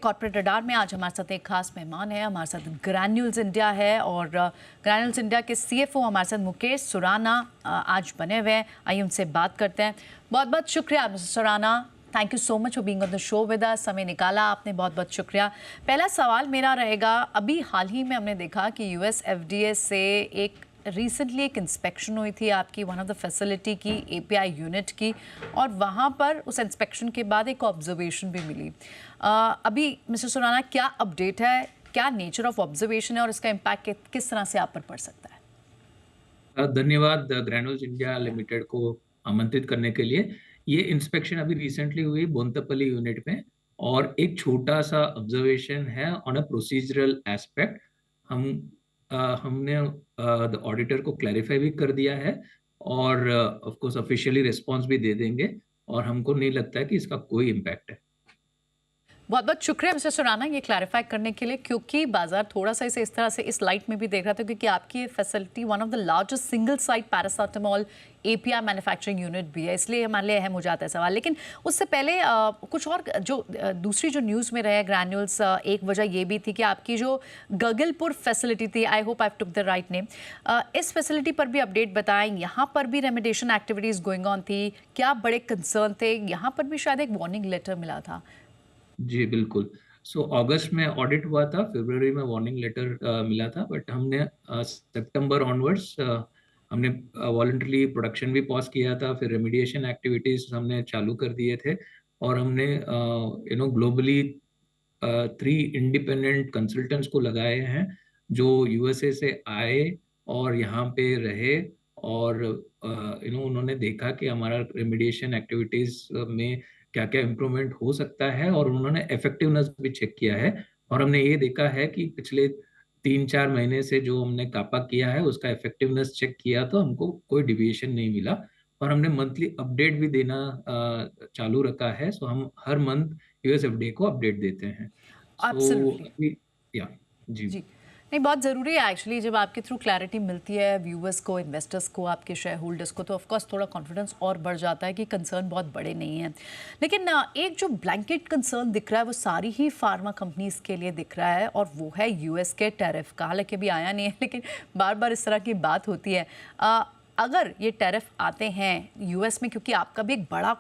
Corporate radar में आज हमारे साथ एक खास मेहमान है। हमारे साथ ग्रैन्यूल्स इंडिया है और ग्रैन्यूल्स इंडिया के सीएफओ हमारे साथ मुकेश सुराना आज बने हुए हैं। आइए उनसे बात करते हैं। बहुत बहुत शुक्रिया mister Surana, thank you so much for being on the show with us. समय निकाला आपने, बहुत बहुत शुक्रिया। पहला सवाल मेरा रहेगा, अभी हाल ही में हमने देखा कि यूएस एफडीए से रिसेंटली एक इंस्पेक्शन हुई थी आपकी वन ऑफ द फैसिलिटी की, एपीआई यूनिट की, और वहाँ पर उस इंस्पेक्शन के बाद एक ऑब्जर्वेशन भी मिली। अभी मिस्टर सुराना, क्या अपडेट है, क्या नेचर ऑफ ऑब्जर्वेशन है और इसका इम्पैक्ट किस तरह से आप पर पड़ सकता है? धन्यवाद ग्रैन्यूल्स इंडिया लिमिटेड को आमंत्रित करने के लिए। ये इंस्पेक्शन अभी रिसेंटली हुई बोंतपल्ली यूनिट में, और एक छोटा सा ऑब्जर्वेशन है ऑन अ प्रोसीजरल एस्पेक्ट। हम हमने द ऑडिटर को क्लैरिफाई भी कर दिया है, और ऑफ कोर्स ऑफिशियली रिस्पांस भी दे देंगे, और हमको नहीं लगता है कि इसका कोई इम्पैक्ट है। बहुत बहुत शुक्रिया मिस्टर सुराना ये क्लैरिफाई करने के लिए, क्योंकि बाजार थोड़ा सा इसे इस तरह से इस लाइट में भी देख रहा था, क्योंकि आपकी ये facility one of the largest single site paracetamol API manufacturing unit भी है, इसलिए हमारे लिए अहम हो जाता है सवाल। लेकिन उससे पहले कुछ और जो दूसरी जो न्यूज़ में रहे ग्रैन्यूल्स, एक वजह ये भी थी कि आपकी जो गगलपुर फैसिलिटी थी, I hope I took the write name, इस फैसिलिटी पर भी अपडेट बताएं। यहाँ पर भी रेमेडिएशन एक्टिविटीज़ गोइंग ऑन थी, क्या बड़े कंसर्न थे? यहाँ पर भी शायद एक वार्निंग लेटर मिला था। जी बिल्कुल। अगस्त में ऑडिट हुआ था, फरवरी में वार्निंग लेटर मिला था, बट हमने सितंबर ऑनवर्ड्स हमने वॉलंटरली प्रोडक्शन भी पॉज किया था, फिर रेमिडिएशन एक्टिविटीज हमने चालू कर दिए थे, और हमने ग्लोबली 3 इंडिपेंडेंट कंसल्टेंट्स को लगाए हैं जो यूएसए से आए और यहाँ पे रहे, और उन्होंने देखा कि हमारा रेमिडिएशन एक्टिविटीज में क्या क्या इम्प्रूवमेंट हो सकता है, और उन्होंने इफेक्टिवनेस भी चेक किया है। और हमने ये देखा है कि पिछले 3-4 महीने से जो हमने कापा किया है उसका इफेक्टिवनेस चेक किया तो हमको कोई डिविएशन नहीं मिला, और हमने मंथली अपडेट भी देना चालू रखा है। हम हर मंथ यूएसएफडीए को अपडेट देते हैं। एब्सोल्युटली। अभी या जी। जी, नहीं, बहुत ज़रूरी है एक्चुअली, जब आपके थ्रू क्लैरिटी मिलती है व्यूअर्स को, इन्वेस्टर्स को, आपके शेयर होल्डर्स को, तो ऑफकोर्स थोड़ा कॉन्फिडेंस और बढ़ जाता है कि कंसर्न बहुत बड़े नहीं हैं। लेकिन एक जो ब्लैंकेट कंसर्न दिख रहा है वो सारी ही फार्मा कंपनीज के लिए दिख रहा है, और वो है यूएस के टैरिफ का। हालांकि अभी आया नहीं है, लेकिन बार बार इस तरह की बात होती है। अगर ये टैरिफ आते हैं यूएस में, क्योंकि आपका भी एक बड़ा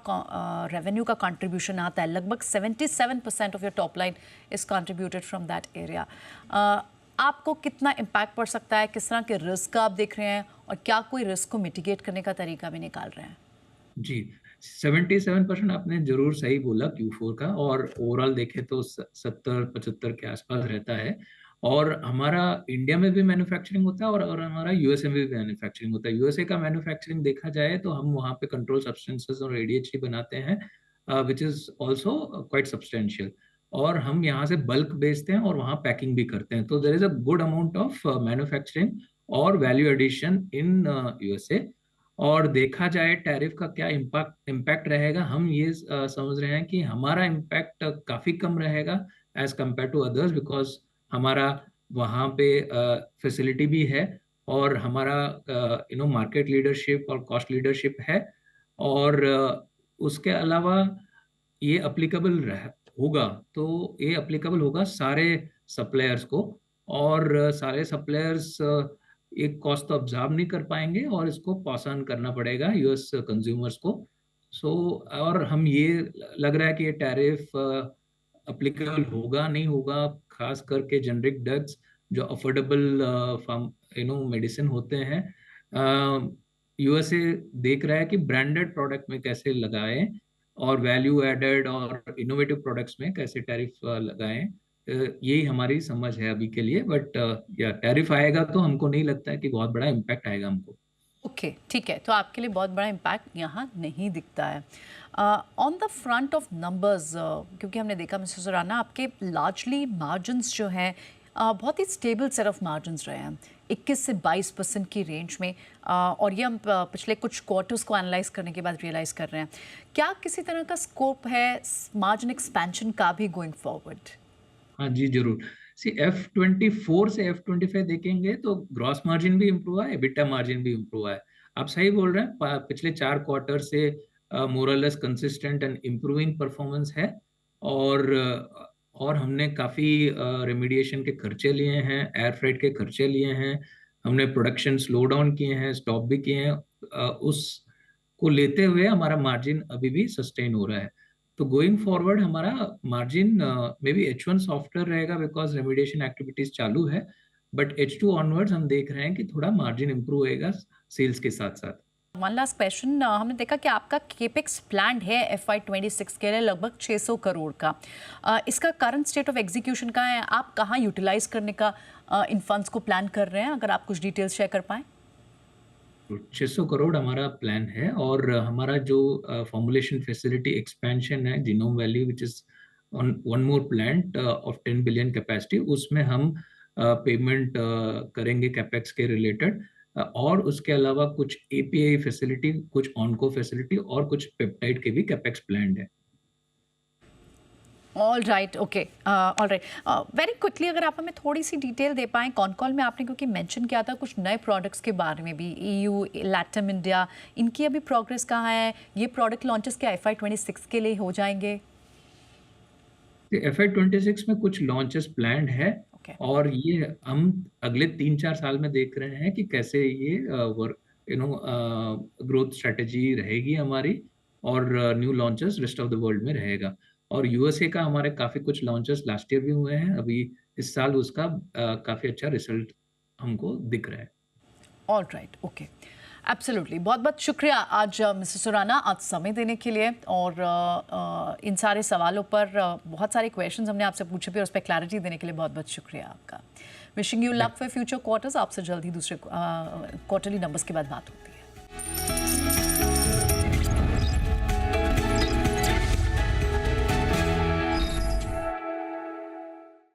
रेवेन्यू का कंट्रीब्यूशन आता है, लगभग 77% of your top line is contributed from that area, आपको कितना इम्पैक्ट पड़ सकता है? किस तरह के रिस्क आप देख रहे हैं, और क्या कोई रिस्क को मिटिगेट करने का तरीका भी निकाल रहे हैं? जी, 77% आपने जरूर सही बोला Q4 का, और ओवरऑल देखें तो 70-75 के आसपास रहता है। और हमारा इंडिया में भी मैन्युफैक्चरिंग होता है, और हमारा यूएसए में भी मैन्युफैक्चरिंग होता है। यूएसए का मैन्युफैक्चरिंग देखा जाए तो हम वहाँ पे कंट्रोल सब्सटेंसेस और एडीएचई बनाते हैं, which is also quite substantial. और हम यहाँ से बल्क बेचते हैं और वहाँ पैकिंग भी करते हैं, तो there is a good amount of manufacturing और वैल्यू एडिशन इन यूएसए। और देखा जाए टैरिफ का क्या इम्पैक्ट रहेगा, हम ये समझ रहे हैं कि हमारा इम्पैक्ट काफी कम रहेगा as compared to others, because हमारा वहाँ पे फैसिलिटी भी है, और हमारा मार्केट लीडरशिप और कॉस्ट लीडरशिप है। और उसके अलावा ये अप्लीकेबल होगा, तो ये अप्लीकेबल होगा सारे सप्लायर्स को, और सारे सप्लायर्स एक कॉस्ट तो ऑब्जर्व नहीं कर पाएंगे, और इसको पास ऑन करना पड़ेगा यूएस कंज्यूमर्स को। और हम ये लग रहा है कि ये टैरिफ अप्लीकेबल होगा नहीं होगा, खास करके जेनरिक ड्रग्स जो अफोर्डेबल मेडिसिन होते हैं। यूएसए देख रहा है कि ब्रांडेड प्रोडक्ट में कैसे लगाएं, और वैल्यू एडेड और इनोवेटिव प्रोडक्ट्स में कैसे टैरिफ लगाएं। यही हमारी समझ है अभी के लिए, बट या टैरिफ आएगा तो हमको नहीं लगता है कि बहुत बड़ा इम्पैक्ट आएगा हमको। ओके, ठीक है, तो आपके लिए बहुत बड़ा इम्पैक्ट यहाँ नहीं दिखता है। On the front of numbers, क्योंकि हमने देखा मिस्टर सुराना, आपके लार्जली मार्जिन्स जो हैं बहुत ही स्टेबल सेट ऑफ मार्जिन्स रहे हैं 21 से 22% की रेंज में, और ये हम पिछले कुछ क्वार्टर्स को एनालाइज करने के बाद रियलाइज़ कर रहे हैं। क्या किसी तरह का स्कोप है मार्जिन एक्सपेंशन का भी गोइंग फॉरवर्ड? हाँ जी जरूर। सी F24 से F25 देखेंगे तो ग्रॉस मार्जिन भी इम्प्रूव है, एबिटा मार्जिन भी इम्प्रूव है। आप सही बोल रहे हैं, पिछले 4 क्वार्टर से मोरलेस कंसिस्टेंट एंड इम्प्रूविंग परफॉर्मेंस है। और और हमने काफ़ी रेमिडिएशन के खर्चे लिए हैं, एयर फ्रेट के खर्चे लिए हैं, हमने प्रोडक्शन स्लो डाउन किए हैं, स्टॉप भी किए हैं। उस को लेते हुए हमारा मार्जिन अभी भी सस्टेन हो रहा है। तो गोइंग फॉरवर्ड हमारा margin may be H1 softer रहेगा बिकॉज रेमिडिएशन एक्टिविटीज चालू है, बट H2 ऑनवर्ड्स हम देख रहे हैं कि थोड़ा मार्जिन इंप्रूव होएगा सेल्स के साथ साथ। वन लास्ट क्वेश्चन, हमने देखा कि आपका केपेक्स प्लान है FY26 के लिए लगभग 600 करोड़ का। इसका करंट स्टेट ऑफ एग्जीक्यूशन का है, आप कहाँ यूटिलाइज करने का इन फंड्स को प्लान कर रहे हैं, अगर आप कुछ डिटेल्स शेयर कर पाएँ। 600 करोड़ हमारा प्लान है, और हमारा जो फॉर्मुलेशन फैसिलिटी एक्सपेंशन है genome valley, which is on one more plant of 10 billion capacity, उसमें हम पेमेंट करेंगे कैपेक्स के रिलेटेड। और उसके अलावा कुछ एपीआई फैसिलिटी, कुछ ऑनको फैसिलिटी और कुछ पेप्टाइड के भी कैपेक्स प्लान है। All right, okay, all right. Very quickly अगर आप हमें थोड़ी सी डिटेल दे पाएँ, कौन कॉल में आपने क्योंकि मेंशन किया था कुछ नए प्रोडक्ट्स के बारे में भी, EU, लैटम इंडिया, इनकी अभी प्रोग्रेस कहाँ है, ये प्रोडक्ट लॉन्चेस क्या FY26 के लिए हो जाएंगे? FY26 में कुछ लॉन्चेस प्लान्ड है, ओके, और ये हम अगले 3-4 साल में देख रहे हैं कि कैसे ये वर्क ग्रोथ स्ट्रेटेजी रहेगी हमारी, और new launches rest of the world में रहेगा। और यूएसए का हमारे काफी कुछ लॉन्चेस लास्ट ईयर भी हुए हैं, अभी इस साल उसका काफी अच्छा रिजल्ट हमको दिख रहा है। All right, okay, absolutely. बहुत बहुत शुक्रिया आज मिस्टर सुराना, आज समय देने के लिए, और इन सारे सवालों पर बहुत सारे क्वेश्चंस हमने आपसे पूछे भी, और उस पर क्लैरिटी देने के लिए बहुत बहुत शुक्रिया आपका। Wishing you luck for future quarters. आपसे जल्द ही दूसरे क्वार्टरली नंबर्स के बाद बात होती है।